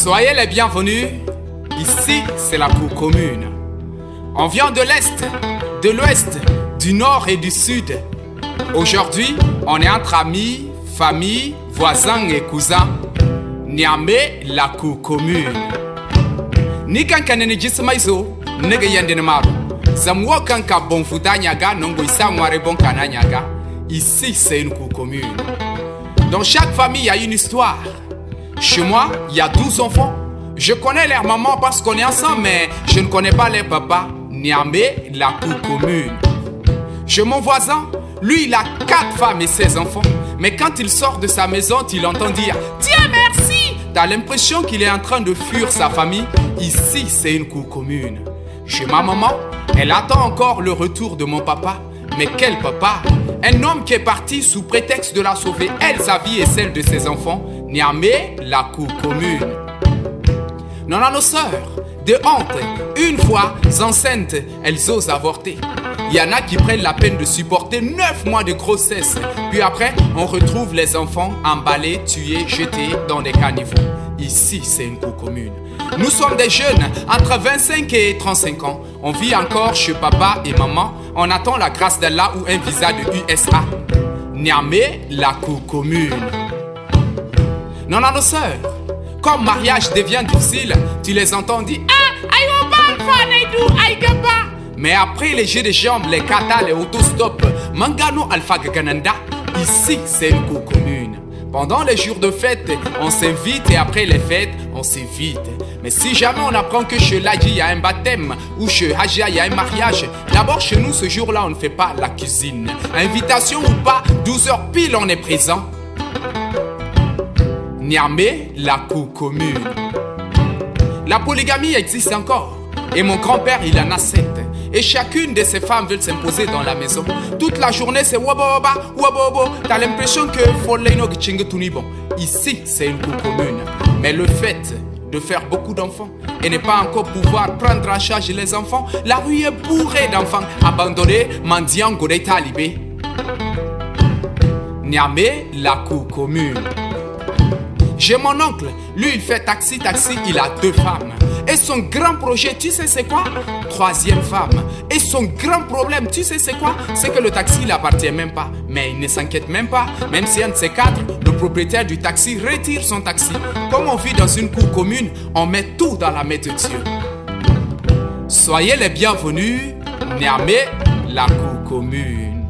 Soyez les bienvenus, ici c'est la cour commune. On vient de l'Est, de l'Ouest, du Nord et du Sud. Aujourd'hui, on est entre amis, famille, voisins et cousins. Niamey, la cour commune. Ni kanka ne jismaizo, nege yende maru. Zamwa kanka bon futa nyaga, nongo isa mware bon kana nyaga. Ici c'est une cour commune. Dans chaque famille, il y a une histoire. Chez moi, il y a 12 enfants. Je connais leurs mamans parce qu'on est ensemble, mais je ne connais pas les papas. Niamey, la cour commune. Chez mon voisin, lui, il a 4 femmes et 16 enfants. Mais quand il sort de sa maison, il entend dire « Tiens, merci !» T'as l'impression qu'il est en train de fuir sa famille. Ici, c'est une cour commune. Chez ma maman, elle attend encore le retour de mon papa. Mais quel papa? Un homme qui est parti sous prétexte de la sauver, elle, sa vie et celle de ses enfants. Niamey, la cour commune. Non, nos sœurs, de honte, une fois enceintes, elles osent avorter. Il y en a qui prennent la peine de supporter 9 mois de grossesse. Puis après, on retrouve les enfants emballés, tués, jetés dans des caniveaux. Ici, c'est une cour commune. Nous sommes des jeunes, entre 25 et 35 ans. On vit encore chez papa et maman. On attend la grâce d'Allah ou un visa de USA. Niamey, la cour commune. Non, nos sœurs, comme mariage devient difficile, tu les entends dire « Mais après les jeux de jambes, les katas, les autostops, Mangano Alpha Gagananda, ici c'est une cour commune. Pendant les jours de fête, on s'invite et après les fêtes, on s'évite. Mais si jamais on apprend que chez Laji il y a un baptême ou chez Hajia il y a un mariage, d'abord chez nous ce jour-là on ne fait pas la cuisine. Invitation ou pas, 12 heures pile on est présent. Niamey, la cour commune. La polygamie existe encore. Et mon grand-père, il en a 7. Et chacune de ces femmes veut s'imposer dans la maison. Toute la journée, c'est wababa, wababo. T'as l'impression que Foleno Gichingue Tunibon. Ici, c'est une cour commune. Mais le fait de faire beaucoup d'enfants et ne pas encore pouvoir prendre en charge les enfants, la rue est bourrée d'enfants abandonnés, mendiants, godés, talibés. Niamey, la cour commune. J'ai mon oncle, lui il fait taxi, il a 2 femmes. Et son grand projet, tu sais c'est quoi? 3e femme. Et son grand problème, tu sais c'est quoi? C'est que le taxi il appartient même pas. Mais il ne s'inquiète même pas. Même si un de ces 4, le propriétaire du taxi retire son taxi. Comme on vit dans une cour commune, on met tout dans la main de Dieu. Soyez les bienvenus, Niamey, la cour commune.